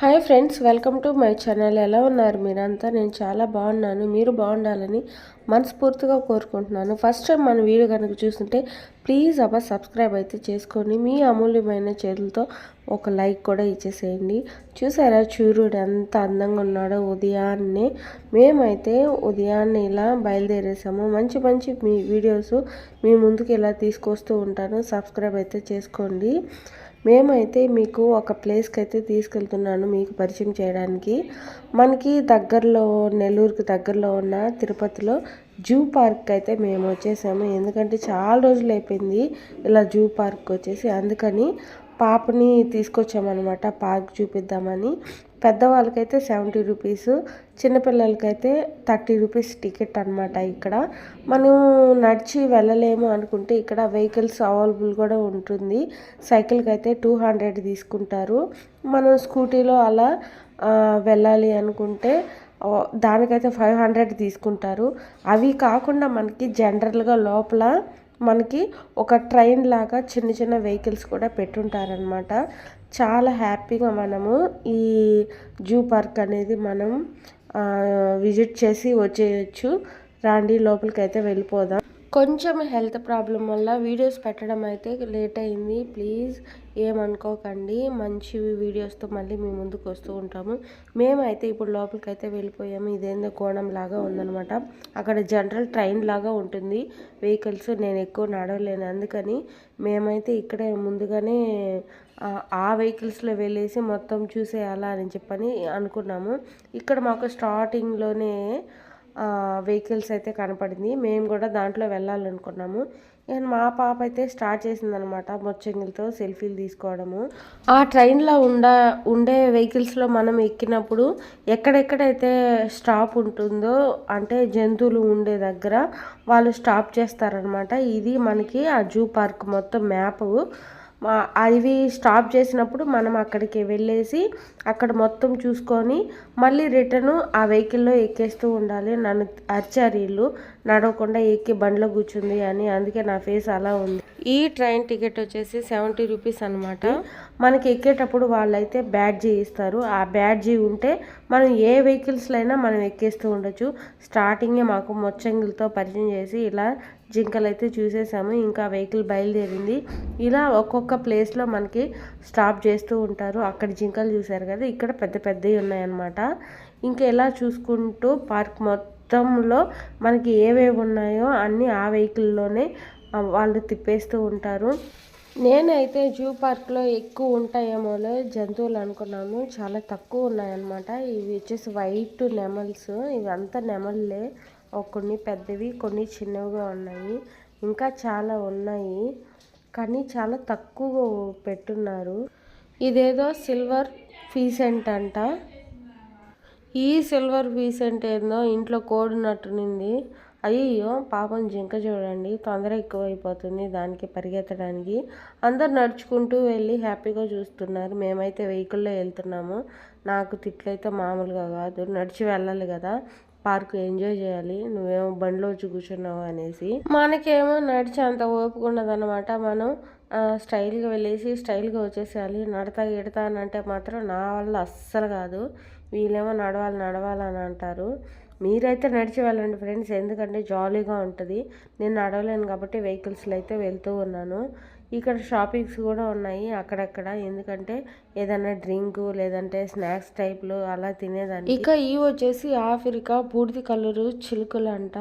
Hi friends, welcome to my channel. ఎలా ఉన్నారు మీరంతా? నేను చాలా బాగున్నాను. మీరు బాగుండాలని మనస్ఫూర్తిగా కోరుకుంటున్నాను. ఫస్ట్ టైం మన వీడియో కనుక చూస్తుంటే ప్లీజ్ సబ్స్క్రైబ్ అయితే చేసుకోండి. మీ అమూల్యమైన చేతులతో ఒక లైక్ కూడా ఇచ్చేసేయండి. చూసారా సూర్యుడు ఎంత అందంగా ఉన్నాడో ఉదయాన్నే. మేమైతే ఉదయాన్నే ఇలా బయలుదేరేసాము. మంచి మంచి మీ వీడియోస్ మీ ముందుకు ఇలా తీసుకొస్తూ ఉంటాను. సబ్స్క్రైబ్ అయితే చేసుకోండి. మేమైతే మీకు ఒక ప్లేస్కి అయితే తీసుకెళ్తున్నాను మీకు పరిచయం చేయడానికి. మనకి దగ్గరలో నెల్లూరుకి దగ్గరలో ఉన్న తిరుపతిలో జూ పార్క్ అయితే మేము వచ్చేసాము. ఎందుకంటే చాలా రోజులు అయిపోయింది ఇలా జూ పార్క్ వచ్చేసి, అందుకని పాపని తీసుకొచ్చామన్నమాట పార్క్ చూపిద్దామని. పెద్దవాళ్ళకైతే 70 రూపీస్, చిన్నపిల్లలకైతే 30 రూపీస్ టికెట్ అనమాట. ఇక్కడ మనం నడిచి వెళ్ళలేము అనుకుంటే ఇక్కడ వెహికల్స్ అవైలబుల్ కూడా ఉంటుంది. సైకిల్కి అయితే 200 తీసుకుంటారు. మనం స్కూటీలో అలా వెళ్ళాలి అనుకుంటే దానికైతే 500 తీసుకుంటారు. అవి కాకుండా మనకి జనరల్గా లోపల మనకి ఒక ట్రైన్ లాగా చిన్న చిన్న వెహికల్స్ కూడా పెట్టుంటారనమాట. చాలా హ్యాపీగా మనము ఈ జూ పార్క్ అనేది మనం విజిట్ చేసి వచ్చేయచ్చు. రాండి, లోపలికి అయితే వెళ్ళిపోదాం. కొంచెం హెల్త్ ప్రాబ్లం వల్ల వీడియోస్ పెట్టడం అయితే లేట్ అయింది. ప్లీజ్ ఏమనుకోకండి. మంచి వీడియోస్తో మళ్ళీ మీ ముందుకు వస్తూ ఉంటాము. మేమైతే ఇప్పుడు లోపలికి అయితే వెళ్ళిపోయాము. ఇదేందో కోణం లాగా ఉందనమాట. అక్కడ జనరల్ ట్రైన్ లాగా ఉంటుంది వెహికల్స్. నేను ఎక్కువ నడవలేను, అందుకని మేమైతే ఇక్కడే ముందుగానే ఆ వెహికల్స్లో వెళ్ళేసి మొత్తం చూసేయాలా అని చెప్పని అనుకున్నాము. ఇక్కడ మాకు స్టార్టింగ్లోనే వెహికల్స్ అయితే కనపడింది. మేము కూడా దాంట్లో వెళ్ళాలనుకున్నాము. అండ్ మా పాప అయితే స్టార్ట్ చేసిందనమాట మొచ్చంగిలతో సెల్ఫీలు తీసుకోవడము. ఆ ట్రైన్లో ఉండే వెహికల్స్లో మనం ఎక్కినప్పుడు ఎక్కడెక్కడైతే స్టాప్ ఉంటుందో, అంటే జంతువులు ఉండే దగ్గర వాళ్ళు స్టాప్ చేస్తారనమాట. ఇది మనకి ఆ జూ పార్క్ మొత్తం మ్యాప్. అవి స్టాప్ చేసినప్పుడు మనం అక్కడికి వెళ్ళేసి అక్కడ మొత్తం చూసుకొని మళ్ళీ రిటర్న్ ఆ వెహికల్లో ఎక్కేస్తూ ఉండాలి. నన్ను అరిచారు వీళ్ళు, నడవకుండా ఎక్కి బండిలో కూర్చుంది అని. అందుకే నా ఫేస్ అలా ఉంది. ఈ ట్రైన్ టికెట్ వచ్చేసి 70 రూపీస్ అనమాట. మనకి ఎక్కేటప్పుడు వాళ్ళైతే బ్యాడ్జీ ఇస్తారు. ఆ బ్యాడ్జీ ఉంటే మనం ఏ వెహికల్స్లో అయినా మనం ఎక్కేస్తూ ఉండొచ్చు. స్టార్టింగే మాకు మొచ్చంగిలతో పరిచయం చేసి ఇలా జింకలు అయితే చూసేసాము. ఇంకా వెహికల్ బయలుదేరింది. ఇలా ఒక్కొక్క ప్లేస్లో మనకి స్టాప్ చేస్తూ ఉంటారు. అక్కడ జింకలు చూసారు కదా, ఇక్కడ పెద్ద పెద్దవి ఉన్నాయన్నమాట. ఇంకా ఎలా చూసుకుంటూ పార్క్ మొత్తంలో మనకి ఏవేవి ఉన్నాయో అన్నీ ఆ వెహికల్లోనే వాళ్ళు తిప్పేస్తూ ఉంటారు. నేనైతే జూ పార్క్లో ఎక్కువ ఉంటాయేమోలే జంతువులు అనుకున్నాను. చాలా తక్కువ ఉన్నాయన్నమాట. ఇవి వచ్చేసి వైట్ నెమల్స్. ఇవి అంతా నెమల్లే. కొన్ని పెద్దవి, కొన్ని చిన్నవిగా ఉన్నాయి. ఇంకా చాలా ఉన్నాయి, కానీ చాలా తక్కువ పెట్టున్నారు. ఇదేదో సిల్వర్ ఫీసెంట్ అంట. ఈ సిల్వర్ ఫీసెంట్ ఏందో ఇంట్లో కోడినట్టునింది. అయ్యో పాపం జింక చూడండి, తొందర ఎక్కువైపోతుంది దానికి పరిగెత్తడానికి. అందరు నడుచుకుంటూ వెళ్ళి హ్యాపీగా చూస్తున్నారు. మేమైతే వెహికల్లో వెళ్తున్నాము. నాకు తిట్లయితే మామూలుగా కాదు. నడిచి వెళ్ళాలి కదా, పార్క్ ఎంజాయ్ చేయాలి, నువ్వేమో బండిలో వచ్చి కూర్చున్నావు అనేసి. మనకేమో నడిచి అంత ఓపిక ఉండదన్నమాట. మనం స్టైల్గా వెళ్ళేసి స్టైల్గా వచ్చేసేయాలి. నడతా అని అంటే మాత్రం నా వల్ల అస్సలు కాదు. వీళ్ళేమో నడవాలని అంటారు. మీరైతే నడిచి వెళ్ళండి ఫ్రెండ్స్, ఎందుకంటే జాలీగా ఉంటుంది. నేను నడవలేను కాబట్టి వెహికల్స్లో అయితే వెళ్తూ ఉన్నాను. ఇక్కడ షాపింగ్స్ కూడా ఉన్నాయి అక్కడక్కడ, ఎందుకంటే ఏదైనా డ్రింక్ లేదంటే స్నాక్స్ టైప్లో అలా తినేదాన్ని. ఇక ఇవి వచ్చేసి ఆఫ్రికా బూడిద కలరు చిలుకలు అంట.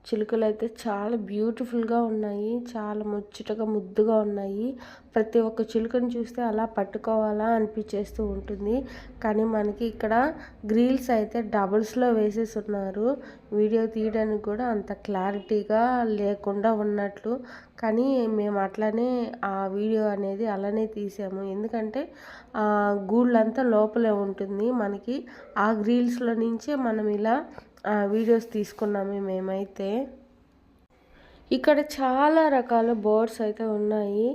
చిలుకలు అయితే చాలా బ్యూటిఫుల్గా ఉన్నాయి, చాలా ముచ్చటగా ముద్దుగా ఉన్నాయి. ప్రతి ఒక్క చిలుకని చూస్తే అలా పట్టుకోవాలా అనిపించేస్తూ ఉంటుంది. కానీ మనకి ఇక్కడ గ్రిల్స్ అయితే డబుల్స్లో వేసేసి ఉన్నారు. వీడియో తీయడానికి కూడా అంత క్లారిటీగా లేకుండా ఉన్నట్లు, కానీ మేము అట్లానే ఆ వీడియో అనేది అలానే తీసాము. ఎందుకంటే గూళ్ళంతా లోపలే ఉంటుంది. మనకి ఆ గ్రిల్స్లో నుంచే మనం ఇలా వీడియోస్ తీసుకున్నాము మేమైతే. ఇక్కడ చాలా రకాల బర్డ్స్ అయితే ఉన్నాయి.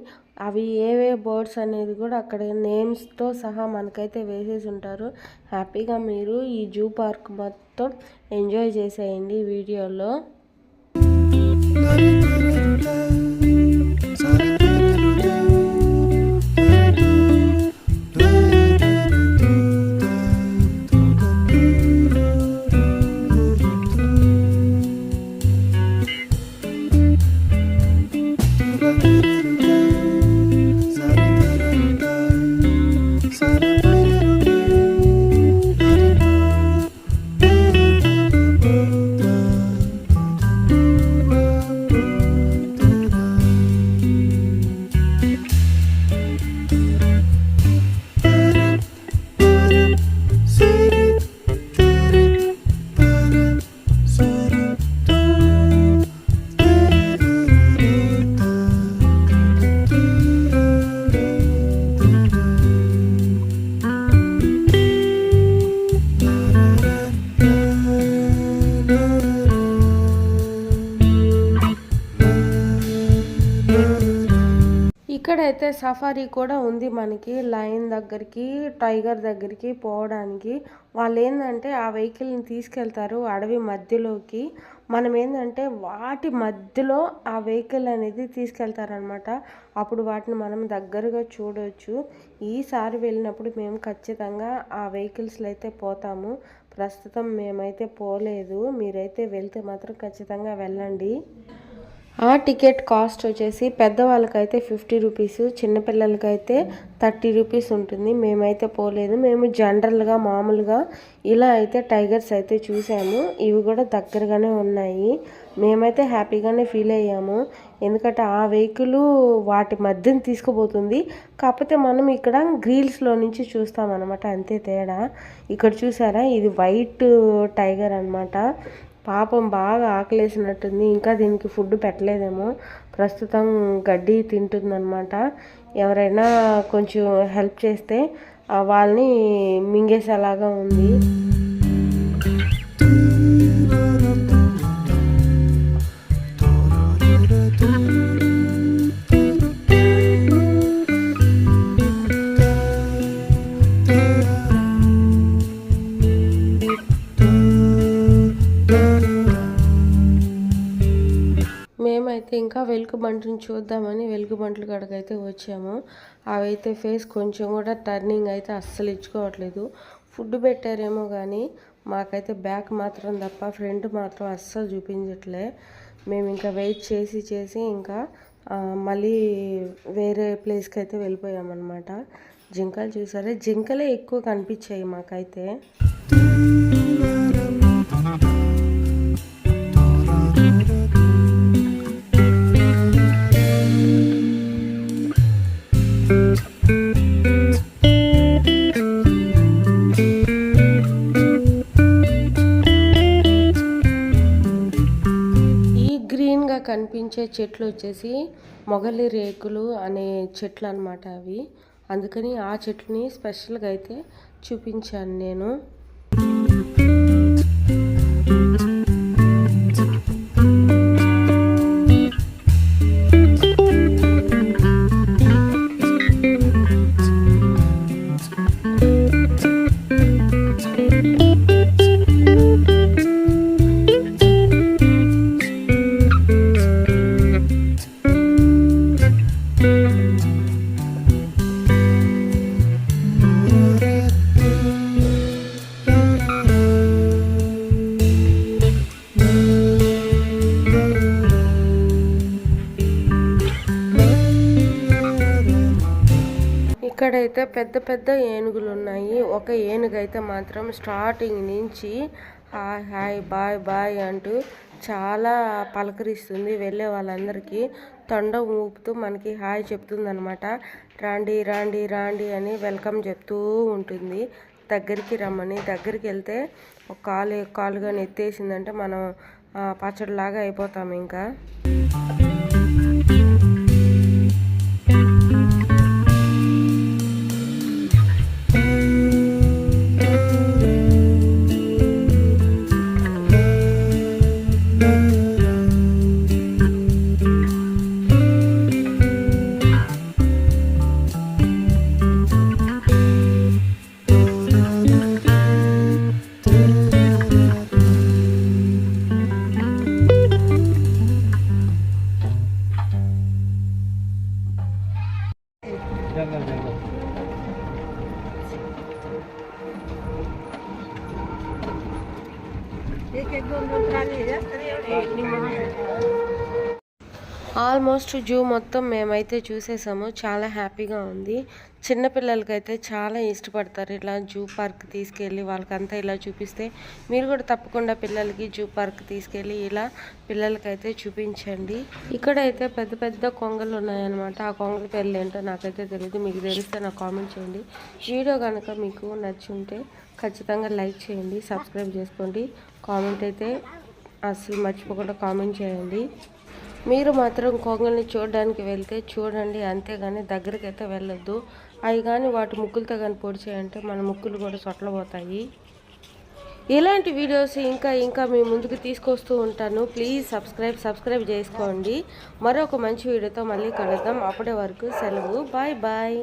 అవి ఏవే బర్డ్స్ అనేది కూడా అక్కడ నేమ్స్తో సహా మనకైతే వేసేసి ఉంటారు. హ్యాపీగా మీరు ఈ జూ పార్క్ మొత్తం ఎంజాయ్ చేసేయండి వీడియోలో. అంటే సఫారీ కూడా ఉంది మనకి లయన్ దగ్గరికి, టైగర్ దగ్గరికి పోవడానికి. వాళ్ళు ఏంటంటే ఆ వెహికల్ని తీసుకెళ్తారు అడవి మధ్యలోకి. మనం ఏంటంటే వాటి మధ్యలో ఆ వెహికల్ అనేది తీసుకెళ్తారనమాట. అప్పుడు వాటిని మనం దగ్గరగా చూడవచ్చు. ఈసారి వెళ్ళినప్పుడు మేము ఖచ్చితంగా ఆ వెహికల్స్లో అయితే పోతాము. ప్రస్తుతం మేమైతే పోలేదు. మీరైతే వెళ్తే మాత్రం ఖచ్చితంగా వెళ్ళండి. ఆ టికెట్ కాస్ట్ వచ్చేసి పెద్దవాళ్ళకైతే 50 రూపీస్, చిన్నపిల్లలకైతే 30 రూపీస్ ఉంటుంది. మేమైతే పోలేదు. మేము జనరల్గా మామూలుగా ఇలా అయితే టైగర్స్ అయితే చూసాము. ఇవి కూడా దగ్గరగానే ఉన్నాయి. మేమైతే హ్యాపీగానే ఫీల్ అయ్యాము. ఎందుకంటే ఆ వెహికల్ వాటి మధ్యన తీసుకుపోతుంది. కాకపోతే మనం ఇక్కడ గ్రిల్స్లో నుంచి చూస్తామన్నమాట, అంతే తేడా. ఇక్కడ చూసారా, ఇది వైట్ టైగర్ అనమాట. పాపం బాగా ఆకలేసినట్టుంది. ఇంకా దీనికి ఫుడ్ పెట్టలేదేమో. ప్రస్తుతం గడ్డి తింటుందన్నమాట. ఎవరైనా కొంచెం హెల్ప్ చేస్తే వాళ్ళని మింగేసేలాగా ఉంది. మేమైతే ఇంకా వెలుగుబంటిని చూద్దామని వెలుగుబంట్ల కాడకైతే వచ్చాము. అవైతే ఫేస్ కొంచెం కూడా టర్నింగ్ అయితే అస్సలు ఇచ్చుకోవట్లేదు. ఫుడ్ పెట్టారేమో కానీ మాకైతే బ్యాక్ మాత్రం తప్ప ఫ్రంట్ మాత్రం అస్సలు చూపించట్లే. మేము ఇంకా వెయిట్ చేసి ఇంకా మళ్ళీ వేరే ప్లేస్కి అయితే వెళ్ళిపోయామన్నమాట. జింకలు చూసారే, జింకలే ఎక్కువ కనిపించాయి మాకైతే. కనిపించే చెట్లు వచ్చేసి మొగలి రేకులు అనే చెట్లు అనమాట అవి. అందుకని ఆ చెట్లని స్పెషల్గా అయితే చూపించాను నేను. ఇక్కడైతే పెద్ద పెద్ద ఏనుగులు ఉన్నాయి. ఒక ఏనుగు అయితే మాత్రం స్టార్టింగ్ నుంచి హాయ్ హాయ్ బాయ్ బాయ్ అంటూ చాలా పలకరిస్తుంది. వెళ్ళే వాళ్ళందరికీ తొండ ఊపుతూ మనకి హాయ్ చెప్తుంది అనమాట. రాండి రాండి రాండి అని వెల్కమ్ చెప్తూ ఉంటుంది. దగ్గరికి రమ్మని. దగ్గరికి వెళ్తే ఒక కాలుగా ఎత్తేసిందంటే మనం పచ్చడిలాగా అయిపోతాం ఇంకా. ఆల్మోస్ట్ జూ మొత్తం మేమైతే చూసేసాము. చాలా హ్యాపీగా ఉంది. చిన్నపిల్లలకైతే చాలా ఇష్టపడతారు ఇలా జూ పార్క్ తీసుకెళ్ళి వాళ్ళకంతా ఇలా చూపిస్తే. మీరు కూడా తప్పకుండా పిల్లలకి జూ పార్క్ తీసుకెళ్ళి ఇలా పిల్లలకైతే చూపించండి. ఇక్కడైతే పెద్ద పెద్ద కొంగలు ఉన్నాయన్నమాట. ఆ కొంగల పేర్లు ఏంటో నాకైతే తెలియదు. మీకు తెలిస్తే నాకు కామెంట్ చేయండి. వీడియో కనుక మీకు నచ్చుంటే ఖచ్చితంగా లైక్ చేయండి, సబ్స్క్రైబ్ చేసుకోండి. కామెంట్ అయితే అసలు మర్చిపోకుండా కామెంట్ చేయండి. మీరు మాత్రం కొంగల్ని చూడడానికి వెళ్తే చూడండి, అంతేగాని దగ్గరికి అయితే వెళ్ళొద్దు. అవి కానీ వాటి ముక్కులతో కానీ పొడిచాయంటే మన ముక్కులు కూడా సొట్లబోతాయి. ఇలాంటి వీడియోస్ ఇంకా మీ ముందుకు తీసుకొస్తూ ఉంటాను. ప్లీజ్ సబ్స్క్రైబ్ చేసుకోండి. మరొక మంచి వీడియోతో మళ్ళీ కలుద్దాం. అప్పటి వరకు సెలవు. Bye bye.